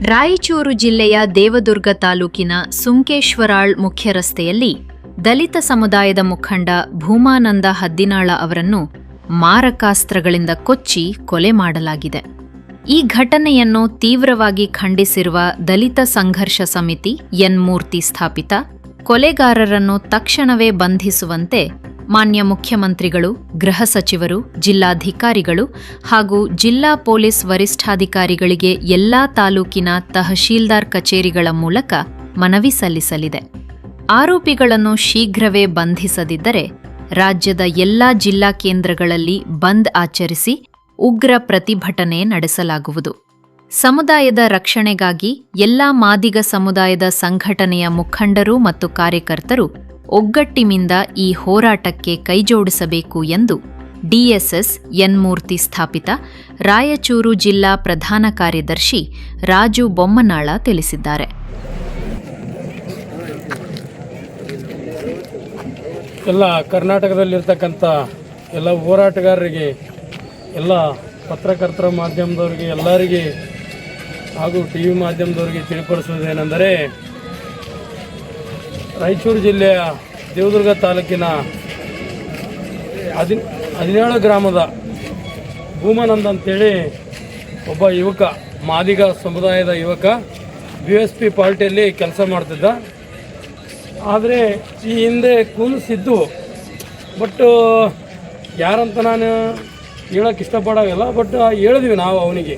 ರಾಯಚೂರು ಜಿಲ್ಲೆಯ ದೇವದುರ್ಗ ತಾಲೂಕಿನ ಸುಂಕೇಶ್ವರಾಳ್ ಮುಖ್ಯ ರಸ್ತೆಯಲ್ಲಿ ದಲಿತ ಸಮುದಾಯದ ಮುಖಂಡ ಭೂಮಾನಂದ ಹದ್ದಿನಾಳ ಅವರನ್ನು ಮಾರಕಾಸ್ತ್ರಗಳಿಂದ ಕೊಚ್ಚಿ ಕೊಲೆ ಮಾಡಲಾಗಿದೆ. ಈ ಘಟನೆಯನ್ನು ತೀವ್ರವಾಗಿ ಖಂಡಿಸಿರುವ ದಲಿತ ಸಂಘರ್ಷ ಸಮಿತಿ ಎನ್ ಮೂರ್ತಿ ಸ್ಥಾಪಿತ ಕೊಲೆಗಾರರನ್ನು ತಕ್ಷಣವೇ ಬಂಧಿಸುವಂತೆ ಮಾನ್ಯ ಮುಖ್ಯಮಂತ್ರಿಗಳು, ಗೃಹ ಸಚಿವರು, ಜಿಲ್ಲಾಧಿಕಾರಿಗಳು ಹಾಗೂ ಜಿಲ್ಲಾ ಪೊಲೀಸ್ ವರಿಷ್ಠಾಧಿಕಾರಿಗಳಿಗೆ ಎಲ್ಲಾ ತಾಲೂಕಿನ ತಹಶೀಲ್ದಾರ್ ಕಚೇರಿಗಳ ಮೂಲಕ ಮನವಿ ಸಲ್ಲಿಸಲಿದೆ. ಆರೋಪಿಗಳನ್ನು ಶೀಘ್ರವೇ ಬಂಧಿಸದಿದ್ದರೆ ರಾಜ್ಯದ ಎಲ್ಲಾ ಜಿಲ್ಲಾ ಕೇಂದ್ರಗಳಲ್ಲಿ ಬಂದ್ ಆಚರಿಸಿ ಉಗ್ರ ಪ್ರತಿಭಟನೆ ನಡೆಸಲಾಗುವುದು. ಸಮುದಾಯದ ರಕ್ಷಣೆಗಾಗಿ ಎಲ್ಲಾ ಮಾದಿಗ ಸಮುದಾಯದ ಸಂಘಟನೆಯ ಮುಖಂಡರು ಮತ್ತು ಕಾರ್ಯಕರ್ತರು ಒಗ್ಗಟ್ಟಿನಿಂದ ಈ ಹೋರಾಟಕ್ಕೆ ಕೈಜೋಡಿಸಬೇಕು ಎಂದು ಡಿಎಸ್ಎಸ್ ಎನ್ ಮೂರ್ತಿ ಸ್ಥಾಪಿತ ರಾಯಚೂರು ಜಿಲ್ಲಾ ಪ್ರಧಾನ ಕಾರ್ಯದರ್ಶಿ ರಾಜು ಬೊಮ್ಮನಾಳ ತಿಳಿಸಿದ್ದಾರೆ. ಎಲ್ಲ ಕರ್ನಾಟಕದಲ್ಲಿರ್ತಕ್ಕಂಥ ಎಲ್ಲ ಹೋರಾಟಗಾರರಿಗೆ, ಎಲ್ಲ ಪತ್ರಕರ್ತರ ಮಾಧ್ಯಮದವರಿಗೆ, ಎಲ್ಲರಿಗೆ ಹಾಗೂ ಟಿ ವಿ ಮಾಧ್ಯಮದವರಿಗೆ ತಿಳಿಪಡಿಸುವುದೇನೆಂದರೆ, ರಾಯಚೂರು ಜಿಲ್ಲೆಯ ದೇವದುರ್ಗ ತಾಲೂಕಿನ 17 ಗ್ರಾಮದ ಭೂಮಾನಂದ ಅಂತೇಳಿ ಒಬ್ಬ ಯುವಕ, ಮಾದಿಗ ಸಮುದಾಯದ ಯುವಕ, BSP ಪಾರ್ಟಿಯಲ್ಲಿ ಕೆಲಸ ಮಾಡ್ತಿದ್ದ. ಆದರೆ ಈ ಹಿಂದೆ ಕುಣಿಸಿದ್ದು, ಬಟ್ ಯಾರಂತ ನಾನು ಹೇಳೋಕ್ಕೆ ಇಷ್ಟಪಡೋಲ್ಲ. ಬಟ್ ಹೇಳಿದ್ವಿ ನಾವು ಅವನಿಗೆ,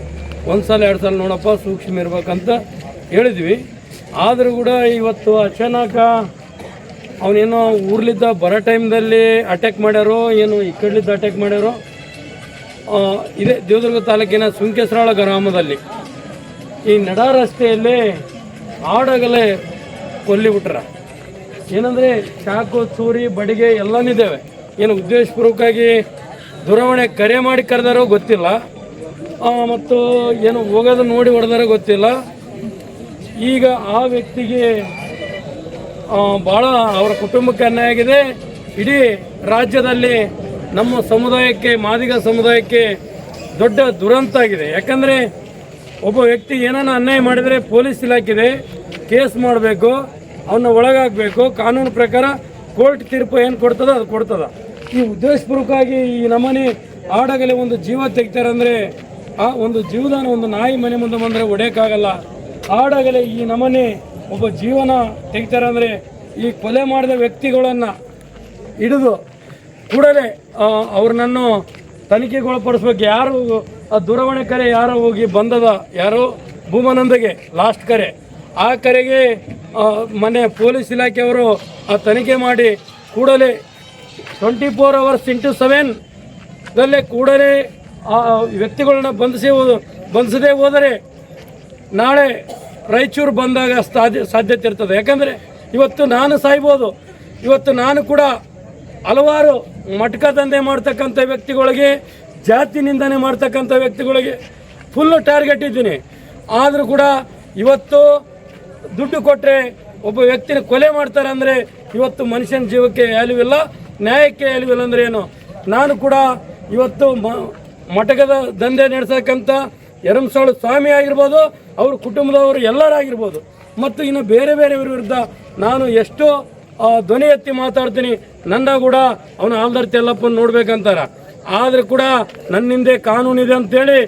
ಒಂದು ಸಲ 2 ಸಲ ನೋಡಪ್ಪ ಸೂಕ್ಷ್ಮ ಇರ್ಬೇಕಂತ ಹೇಳಿದ್ವಿ. ಆದರೂ ಕೂಡ ಇವತ್ತು ಅಚಾನಕ ಅವನೇನೋ ಊರ್ಲಿದ್ದ ಬರೋ ಟೈಮ್ದಲ್ಲಿ ಅಟ್ಯಾಕ್ ಮಾಡ್ಯಾರೋ, ಏನು ಈ ಕಡೆಲಿದ್ದ ಅಟ್ಯಾಕ್ ಮಾಡ್ಯಾರೋ. ಇದೇ ದೇವದುರ್ಗ ತಾಲೂಕಿನ ಸುಂಕೇಶ್ವರಾಳ ಗ್ರಾಮದಲ್ಲಿ ಈ ನಡ ರಸ್ತೆಯಲ್ಲಿ ಆಡಗಲೇ ಕೊಲ್ಲಿಬಿಟ್ರ. ಏನಂದರೆ ಚಾಕು, ಚೂರಿ, ಬಡಿಗೆ ಎಲ್ಲನಿದ್ದೇವೆ. ಏನು ಉದ್ದೇಶಪೂರ್ವಕವಾಗಿ ದೂರವಾಣಿ ಕರೆ ಮಾಡಿ ಕರೆದಾರೋ ಗೊತ್ತಿಲ್ಲ, ಮತ್ತು ಏನು ಹೋಗೋದು ನೋಡಿ ಹೊಡೆದಾರೋ ಗೊತ್ತಿಲ್ಲ. ಈಗ ಆ ವ್ಯಕ್ತಿಗೆ ಭಾಳ ಅವರ ಕುಟುಂಬಕ್ಕೆ ಅನ್ಯಾಯ ಆಗಿದೆ. ಇಡೀ ರಾಜ್ಯದಲ್ಲಿ ನಮ್ಮ ಸಮುದಾಯಕ್ಕೆ, ಮಾದಿಗ ಸಮುದಾಯಕ್ಕೆ ದೊಡ್ಡ ದುರಂತ ಆಗಿದೆ. ಯಾಕಂದರೆ ಒಬ್ಬ ವ್ಯಕ್ತಿ ಏನಾನ ಅನ್ಯಾಯ ಮಾಡಿದರೆ ಪೊಲೀಸ್ ಇಲಾಖೆ ಕೇಸ್ ಮಾಡಬೇಕು, ಅವನ್ನ ಒಳಗಾಗಬೇಕು. ಕಾನೂನು ಪ್ರಕಾರ ಕೋರ್ಟ್ ತೀರ್ಪು ಏನು ಕೊಡ್ತದ ಅದು ಕೊಡ್ತದ. ಈ ಉದ್ದೇಶಪೂರ್ವಕವಾಗಿ ಈ ನಮೂನೆ ಆಡಗಲೇ ಒಂದು ಜೀವ ತೆಗಿತಾರೆ ಅಂದರೆ, ಆ ಒಂದು ಜೀವದಾನ, ಒಂದು ನಾಯಿ ಮನೆ ಮುಂದೆ ಬಂದರೆ ಹೊಡೆಯೋಕ್ಕಾಗಲ್ಲ. ಆಡಗಲೇ ಈ ನಮೂನೆ ಒಬ್ಬ ಜೀವನ ತೆಗಿತಾರೆ ಅಂದರೆ, ಈ ಕೊಲೆ ಮಾಡಿದ ವ್ಯಕ್ತಿಗಳನ್ನು ಹಿಡಿದು ಕೂಡಲೇ ಅವ್ರನ್ನನ್ನು ತನಿಖೆಗೊಳಪಡಿಸ್ಬೇಕು. ಯಾರು ಆ ದೂರವಾಣಿ ಕರೆ ಯಾರೋ ಹೋಗಿ ಬಂದದ, ಯಾರೋ ಭೂಮಾನಂದಗೆ ಲಾಸ್ಟ್ ಕರೆ, ಆ ಕರೆಗೆ ಮನೆ ಪೊಲೀಸ್ ಇಲಾಖೆಯವರು ಆ ತನಿಖೆ ಮಾಡಿ ಕೂಡಲೇ 24 hours into 7 ಕೂಡಲೇ ಆ ವ್ಯಕ್ತಿಗಳನ್ನ ಬಂಧಿಸದೇ ಹೋದರೆ ನಾಳೆ ರಾಯಚೂರು ಬಂದಾಗ ಸಾಧ್ಯತೆ ಇರ್ತದೆ. ಯಾಕಂದರೆ ಇವತ್ತು ನಾನು ಸಾಯ್ಬೋದು. ಇವತ್ತು ನಾನು ಕೂಡ ಹಲವಾರು ಮಟ್ಕ ದಂಧೆ ಮಾಡ್ತಕ್ಕಂಥ ವ್ಯಕ್ತಿಗಳಿಗೆ, ಜಾತಿ ನಿಂದನೆ ಮಾಡ್ತಕ್ಕಂಥ ವ್ಯಕ್ತಿಗಳಿಗೆ ಫುಲ್ಲು ಟಾರ್ಗೆಟ್ ಇದ್ದೀನಿ. ಆದರೂ ಕೂಡ ಇವತ್ತು ದುಡ್ಡು ಕೊಟ್ಟರೆ ಒಬ್ಬ ವ್ಯಕ್ತಿನ ಕೊಲೆ ಮಾಡ್ತಾರೆ ಅಂದರೆ ಇವತ್ತು ಮನುಷ್ಯನ ಜೀವಕ್ಕೆ ವ್ಯಾಲ್ಯೂ ಇಲ್ಲ, ನ್ಯಾಯಕ್ಕೆ ವ್ಯಾಲ್ಯೂ ಇಲ್ಲ. ಅಂದರೆ ಏನು, ನಾನು ಕೂಡ ಇವತ್ತು ಮಟಕದ ದಂಧೆ ನಡೆಸಕ್ಕಂಥ ಯರಮಸಾಳು ಸ್ವಾಮಿ ಆಗಿರ್ಬೋದು, ಅವ್ರ ಕುಟುಂಬದವರು ಎಲ್ಲರಾಗಿರ್ಬೋದು, ಮತ್ತು ಇನ್ನು ಬೇರೆ ಬೇರೆಯವ್ರ ವಿರುದ್ಧ ನಾನು ಎಷ್ಟೋ ಧ್ವನಿ ಎತ್ತಿ ಮಾತಾಡ್ತೀನಿ. ನನ್ನ ಕೂಡ ಅವನು ಆಲ್ದರ್ತಿ ಎಲ್ಲಪ್ಪನ ನೋಡ್ಬೇಕಂತಾರ. ಆದರೂ ಕೂಡ ನನ್ನಿಂದೆ ಕಾನೂನಿದೆ ಅಂತೇಳಿ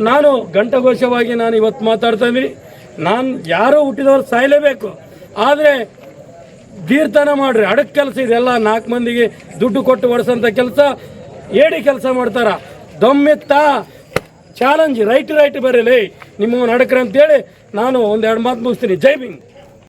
ನಾನು ಘಂಟಘೋಷವಾಗಿ ನಾನು ಇವತ್ತು ಮಾತಾಡ್ತಾ ಇದ್ದೀನಿ. ನಾನು ಯಾರೋ ಹುಟ್ಟಿದವರು ಸಾಯಲೇಬೇಕು, ಆದರೆ ಧೀರ್ತನ ಮಾಡ್ರಿ. ಅಡಕ್ಕೆ ಕೆಲಸ ಇದೆಲ್ಲ 4 ಮಂದಿಗೆ ದುಡ್ಡು ಕೊಟ್ಟು ಹೊಡೆಸೋಂಥ ಕೆಲಸ, ಏಡಿ ಕೆಲಸ ಮಾಡ್ತಾರ. ದಮ್ಮೆತ್ತ ಚಾಲೆಂಜ್, ರೈಟ್ ಬರೀಲಿ ನಿಮ್ಮವನ್ನ ಅಡಕ್ರೆ ಅಂತೇಳಿ ನಾನು 1-2 ಮಾತು ಮುಗಿಸ್ತೀನಿ. ಜೈ ಭೀಮ್.